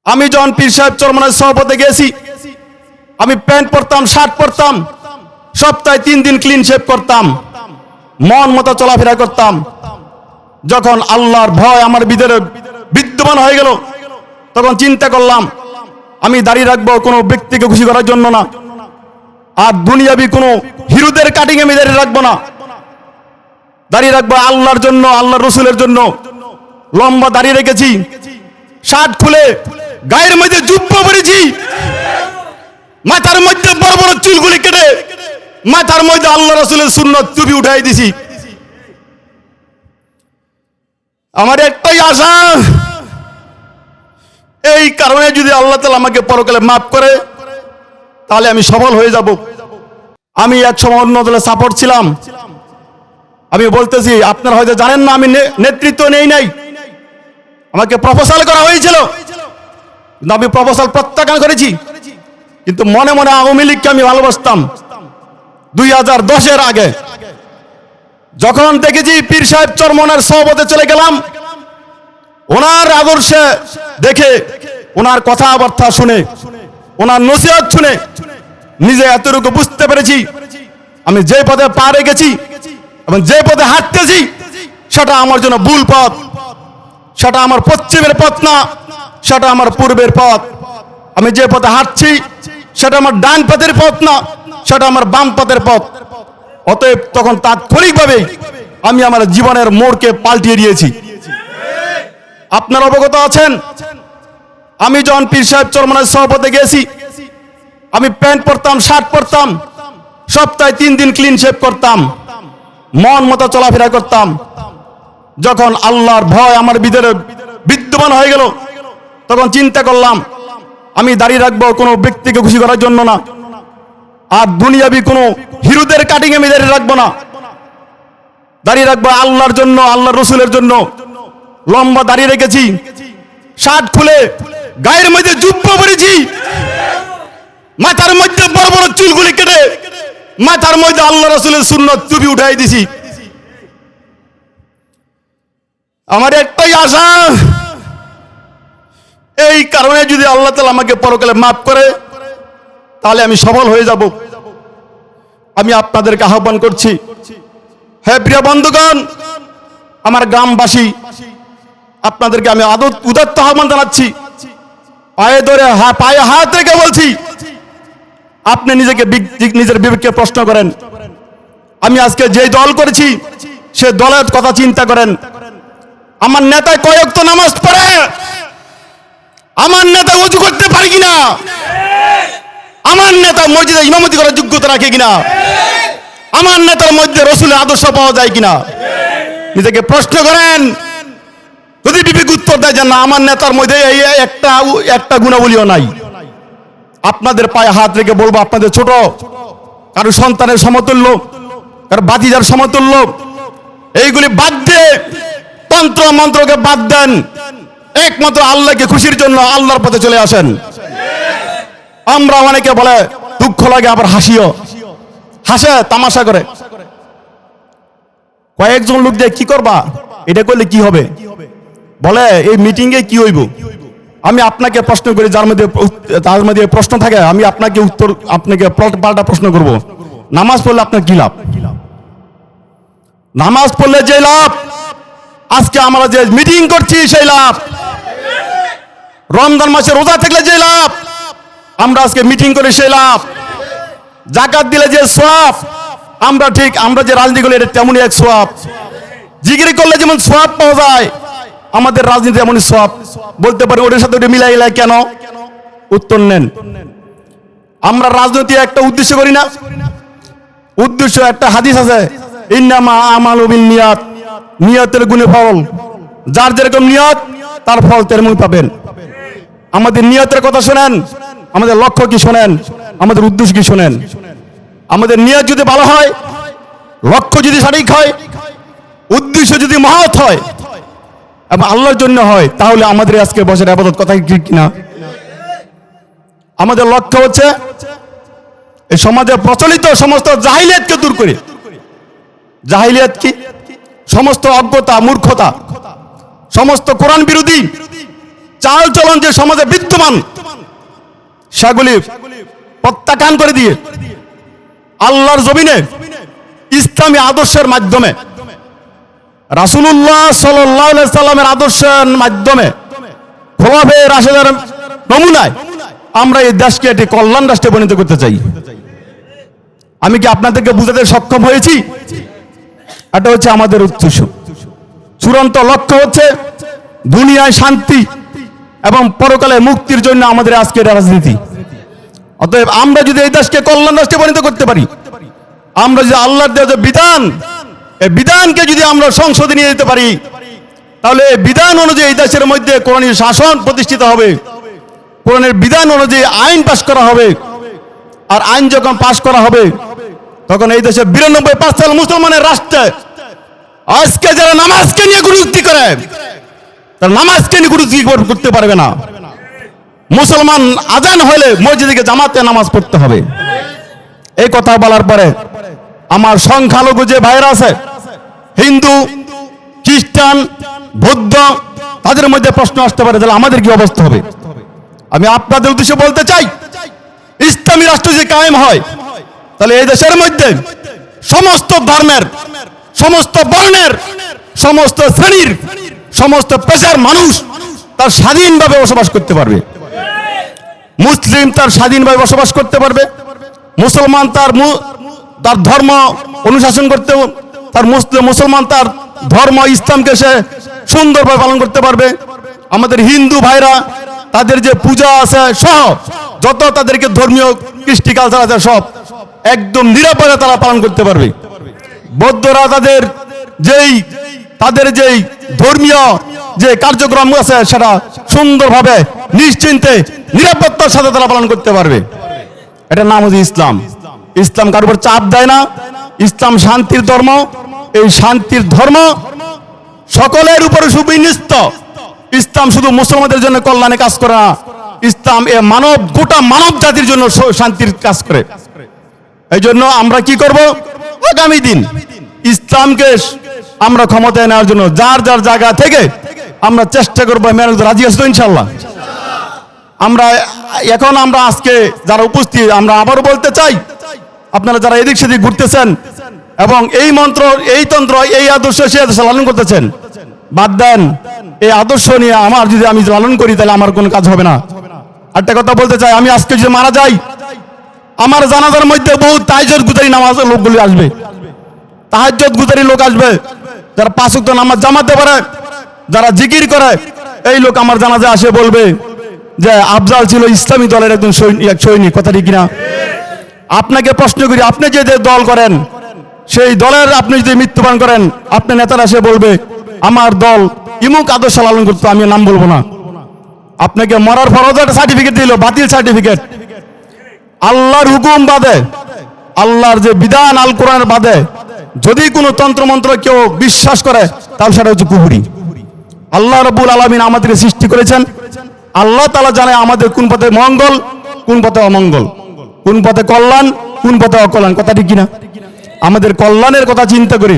আমি যখন পীর সাহেব চরমনায় সহপথে গেছি, আমি প্যান্ট পরতাম, শার্ট পরতাম, সপ্তাহে 3 দিন ক্লিন শেভ করতাম, মন মতো চলাফেরা করতাম। যখন আল্লাহর ভয় আমার ভিতরে বিদ্যমান হয়ে গেল, তখন চিন্তা করলাম আমি দাঁড়িয়ে রাখবো কোনো ব্যক্তিকে খুশি করার জন্য না, আর দুনিয়াবি কোনো হিরোদের কাটিং আমি দাঁড়িয়ে রাখবো না, দাঁড়িয়ে রাখবো আল্লাহর জন্য, আল্লাহ রসুলের জন্য। লম্বা দাঁড়িয়ে রেখেছি, শার্ট খুলে গায়ের মধ্যে জুব্বা পরেছি, মাথার মধ্যে বড় বড় চুলগুলি কেটে মাথার মধ্যে আল্লাহ রসুলের সুন্নত টুপি উঠাই দিছি। আমার একটাই আশা, এই কারণে যদি আল্লাহ তাআলা আমাকে পরকালে মাফ করে তাহলে আমি সফল হয়ে যাব। আমি এক সময় অন্য দলের সাপোর্ট ছিলাম। আমি বলতেছি, আপনারা হয়তো জানেন না, আমি নেতৃত্ব নেই নাই, আমাকে প্রপোজাল করা হয়েছিল, আমি প্রপোজাল প্রত্যাখ্যান করেছি। কিন্তু মনে মনে আওয়ামী লীগকে আমি ভালোবাসতাম। 2010-এর আগে যখন দেখেছি পীর সাহেব চরমনার সহবতে চলে গেলাম, ওনার আদর্শে দেখে, ওনার কথাবার্তা শুনে, ওনার নসিহত শুনে নিজে এতটুকু বুঝতে পেরেছি আমি যে পথে পা রেখেছি এবং যে পথে হাঁটতেছি সেটা আমার জন্য ভুল পথ, সেটা আমার পশ্চিমের পথ না, সেটা আমার পূর্বের পথ। আমি যে পথে হাঁটছি সেটা আমার ডান পথের পথ না, সেটা আমার বাম পথের পথ। অতএব তখন তাৎক্ষণিকভাবে আমি আমার জীবনের মোড়কে পাল্টিয়ে দিয়েছি। আপনারা অবগত আছেন, আমি যখন পীর সাহেব চরমনায় সহপথে গেছি, আমি প্যান্ট পরতাম, শার্ট পরতাম, সপ্তাহে 3 দিন ক্লিন শেভ করতাম, মন মতো চলাফেরা করতাম। যখন আল্লাহর ভয় আমার ভিতরে বিদ্যমান হয়ে গেল, তখন চিন্তা করলাম আমি দাঁড়িয়ে রাখবো কোনো ব্যক্তিকে খুশি করার জন্য না, আর দুনিয়াবি কোনো হিরোদের কাটিং আমি দাঁড়িয়ে রাখবো না, দাঁড়িয়ে রাখবো আল্লাহর জন্য, আল্লাহ রসুলের জন্য। লম্বা দাঁড়িয়ে রেখেছি, শার্ট খুলে গায়ের মধ্যে জুব্বা পরেছি, মাথার মধ্যে বড় বড় চুলগুলি কেটে মাথার মধ্যে আল্লাহ রসুলের সুন্নত টুপি উঠাই দিছি। আমার একটাই আশা, এই কারণে যদি আল্লাহ তাআলা আমাকে পরকালে মাফ করে তাহলে আমি সফল হয়ে যাব। আমি আপনাদেরকে আহ্বান করছি, হে প্রিয় বন্ধুগণ, আমার গ্রামবাসী, আপনাদেরকে আমি উদাত্ত আহ্বান জানাচ্ছি, পায়ে ধরে পায়ে হাত রেখে বলছি, আপনি নিজের বিবেককে প্রশ্ন করেন। আমি আজকে যে দল করেছি সে দলের কথা চিন্তা করেন। আমার নেতা কয় ওয়াক্ত নামাজ পড়ে? আমার নেতা ওযু করতে পারে কিনা? আমার নেতা মসজিদে ইমামতি করার যোগ্যতা রাখে কিনা? আমার নেতার মধ্যে রসুলের আদর্শ পাওয়া যায় কিনা? নিজেকে প্রশ্ন করেন। যদি বিবেক উত্তর দেয় যে না, আমার নেতার মধ্যে এই একটা গুণাবলীও নাই, আপনাদের পায়ে হাত রেখে বলবো, আপনাদের ছোট, কারো সন্তানের সমতুল্য, কারো ভাতিজার সমতুল্য, এইগুলি বাদ দিয়ে তন্ত্র মন্ত্রকে বাদ দেন, একমাত্র আল্লাহকে খুশির জন্য আল্লাহর পথে চলে আসেন। আমরা অনেকে বলে দুঃখ লাগে, আবার হাসিও হাসে, তামাশা করে। কয়েকজন লোক দিয়ে কি করবা, এটা করলে কি হবে, বলে এই মিটিং এ কি হইব। আমি আপনাকে প্রশ্ন করি, তার মধ্যে প্রশ্ন থাকে, আমি আপনাকে পাল্টা প্রশ্ন করব, নামাজ পড়লে আপনার কি লাভ? নামাজ পড়লে যে লাভ, আজকে আমরা যে মিটিং করছি সেই লাভ। রমজান মাসে রোজা থাকলে যে লাভ, আমরা আজকে মিটিং করে সেই লাভ। যাকাত দিলে যে সওয়াব, আমরা যে রাজনীতি করি এটা তেমনই এক সওয়াব। জিকির করলে যেমন সওয়াব পাওয়া যায়, আমাদের রাজনীতি এমনই সওয়াব। বলতে পারি ওটার সাথে ওটা মিলাই কেন? উত্তর নেন। আমরা রাজনীতি একটা উদ্দেশ্য করি না, উদ্দেশ্য একটা হাদিস আছে, ইন্নামা আমালু বিন্নিয়াত, নিয়তের গুণে ফল, যার যেরকম নিয়ত তার ফল তেমনই পাবেন। আমাদের নিয়তের কথা শোনেন, আমাদের লক্ষ্য কি শোনেন, আমাদের উদ্দেশ্য কি শোনেন। আমাদের নিয়ত যদি ভালো হয়, লক্ষ্য যদি সঠিক হয়, উদ্দেশ্য যদি মহৎ হয় এবং আল্লাহর জন্য হয়, তাহলে আমাদের আজকে বছর ইবাদত কথা ঠিক কিনা? আমাদের লক্ষ্য হচ্ছে এই সমাজে প্রচলিত সমস্ত জাহিলিয়াতকে দূর করে। জাহিলিয়াত কি? সমস্ত অজ্ঞতা, মূর্খতা, সমস্ত কোরআন বিরোধী চাল চলন যে সমাজে বিদ্যমান সেগুলি প্রত্যাখ্যান করে দিয়ে আল্লাহর জমিনে ইসলামী আদর্শের মাধ্যমে রাসূলুল্লাহ সাল্লাল্লাহু আলাইহি সাল্লামের আদর্শের মাধ্যমে খোলাফায়ে রাশেদের নমুনায় আমরা এই দেশকে একটি কল্যাণ রাষ্ট্রে পরিণত করতে চাই। আমি কি আপনাদেরকে বুঝাতে সক্ষম হয়েছি? এটা হচ্ছে আমাদের উদ্দেশ্য। চূড়ান্ত লক্ষ্য হচ্ছে দুনিয়ায় শান্তি এবং পরকালে মুক্তির জন্য আমাদের আজকের রাজনীতি। অতএব আমরা যদি এই দেশকে কল্যাণ রাষ্ট্রে পরিণত করতে পারি, আমরা যদি আল্লাহর দেওয়া যে বিধান, এই বিধানকে যদি আমরা সংসদে নিয়ে যেতে পারি, তাহলে এই বিধান অনুযায়ী এই দেশের মধ্যে কোরআনী শাসন প্রতিষ্ঠিত হবে, কোরআনের বিধান অনুযায়ী আইন পাশ করা হবে। আর আইন যখন পাশ করা হবে তখন এই দেশে 92% মুসলমানের রাষ্ট্রে আজকে যারা নামাজকে নিয়ে গুরুত্ব করে, তারা নামাজকে নিয়ে গুরুত্ব করতে পারবে না। মুসলমান আজান হলে মসজিদে জামাতে নামাজ পড়তে হবে। এই কথা বলার পরে আমার সংখ্যালঘু যে ভাইরা আছে, হিন্দু, খ্রিস্টান, বৌদ্ধ, তাদের মধ্যে প্রশ্ন আসতে পারে তাহলে আমাদের কি অবস্থা হবে। আমি আপনাদের উদ্দেশ্যে বলতে চাই, ইসলামী রাষ্ট্র যদি কায়েম হয় তাহলে এই দেশের মধ্যে সমস্ত ধর্মের, সমস্ত বর্ণের, সমস্ত শ্রেণীর, সমস্ত পেশার মানুষ তার স্বাধীনভাবে বসবাস করতে পারবে। মুসলিম তার স্বাধীনভাবে বসবাস করতে পারবে, মুসলমান তার ধর্ম অনুশাসন করতে, তার মুসলমান তার ধর্ম ইসলামকে সে সুন্দরভাবে পালন করতে পারবে। আমাদের হিন্দু ভাইরা তাদের যে পূজা আছে সহ যত তাদেরকে ধর্মীয় কৃষ্টি কালচার আছে সব একদম নিরাপদে তারা পালন করতে পারবে। বৌদ্ধরা তাদের যেই ধর্মীয় যে কার্যক্রম আছে সেটা সুন্দরভাবে নিশ্চিন্তে নিরাপত্তার সাথে তারা পালন করতে পারবে। এটার নাম হচ্ছে ইসলাম। ইসলাম কারোর উপর চাপ দেয় না। ইসলাম শান্তির ধর্ম। এই শান্তির ধর্ম সকলের উপরে সুবিন্যস্ত। ইসলাম শুধু মুসলমানদের জন্য কল্যাণে কাজ করে না, ইসলাম এ গোটা মানব জাতির জন্য শান্তির কাজ করে। এই জন্য আমরা কি করব, আগামী দিন ইসলামকে আমরা ক্ষমতায় নেওয়ার জন্য যার যার জায়গা থেকে আমরা চেষ্টা করবো। রাজি আছি তো ইনশাল্লাহ? আমরা আজকে যারা উপস্থিত, আমরা আবারও বলতে চাই, আপনারা যারা এদিক সেদিক ঘুরতেছেন এবং এই মন্ত্র, এই তন্ত্র, এই আদর্শ, সেই আদর্শ লালন করতেছেন, বাদ দেন। এই আদর্শ নিয়ে আমি লালন করি তাহলে আমার কোনো কাজ হবে না। একটা কথা বলতে চাই, আমি আজকে যদি মারা যাই, আমার জানাজার মধ্যে বহু তাহাজ্জুদ গুজারি নামাজ লোকগুলি আসবে, তাহাজ্জুদ গুজারি লোক আসবে, যারা 5 ওয়াক্ত নামাজ জামাতে পারে, যারা জিকির করে, এই লোক আমার জানাজা আসে বলবে যে আফজাল ছিল ইসলামী দলের একজন সৈনিক। কথা ঠিক কিনা? আপনাকে প্রশ্ন করি, আপনি যে দল করেন সেই দলের আপনি যদি মৃত্যুবরণ করেন, আপনার নেতারা এসে বলবে আমার দল ইমুক আদর্শ লালন করতো, আমি নাম বলবো না। আপনাকে মরার পরও একটা সার্টিফিকেট দিল, বাতিল সার্টিফিকেট। আল্লাহর হুকুম বাদে, আল্লাহর যে বিধান আল কোরআনের বাদে যদি কোনো তন্ত্রমন্ত্র কেউ বিশ্বাস করে তাহলে সেটা হচ্ছে কুফরি। আল্লাহ রাব্বুল আলামিন আমাদেরকে সৃষ্টি করেছেন, আল্লাহ তাআলা জানে আমাদের কোন পথে মঙ্গল, কোন পথে অমঙ্গল, কোন পথে কল্যাণ, কোন পথে অকল্যাণ। কথা ঠিক কিনা? আমাদের কল্যাণের কথা চিন্তা করে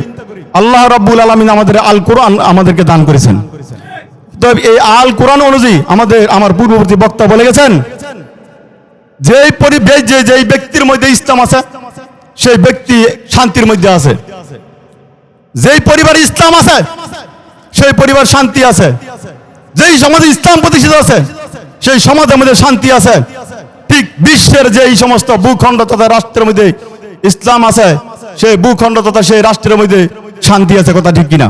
আল্লাহ রাব্বুল আলামিন আমাদের আল কোরআন আমাদেরকে দান করেছেন। তো এই আল কোরআন অনুযায়ী আমার পূর্ববর্তী বক্তা বলে গেছেন, যেই পরিবেশ যেই ব্যক্তির মধ্যে ইসলাম আছে সেই ব্যক্তি শান্তির মধ্যে আছে। যেই পরিবারে ইসলাম আছে সেই পরিবার শান্তি আছে। যেই সমাজে ইসলাম প্রতিষ্ঠিত আছে সেই সমাজের মধ্যে শান্তি আছে। ঠিক বিশ্বের যেই সমস্ত ভূখণ্ড তথা রাষ্ট্রের মধ্যে ইসলাম আছে সেই ভূখণ্ড তথা সেই রাষ্ট্রের মধ্যে শান্তি আছে। কথা ঠিক কিনা?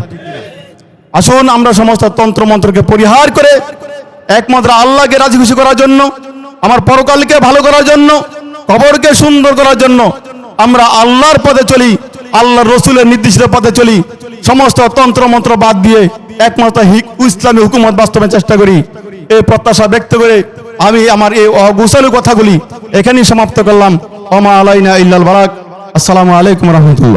আসুন আমরা সমস্ত তন্ত্র মন্ত্রকে পরিহার করে একমাত্র আল্লাহকে রাজি খুশি করার জন্য, আমার পরকালকে ভালো করার জন্য, কবরকে সুন্দর করার জন্য আমরা আল্লাহর পথে চলি, আল্লাহর রসুলের নির্দেশিত পথে চলি। সমস্ত তন্ত্র মন্ত্র বাদ দিয়ে একমাত্র ইসলামী হুকুমত বাস্তবায়নের চেষ্টা করি। এই প্রত্যাশা ব্যক্ত করে আমি আমার এই অগুছালো কথাগুলি এখানেই সমাপ্ত করলাম। ওমা আলাইনা ইল্লাল বালাগ। আসসালামু আলাইকুম রহমতুল্লাহ।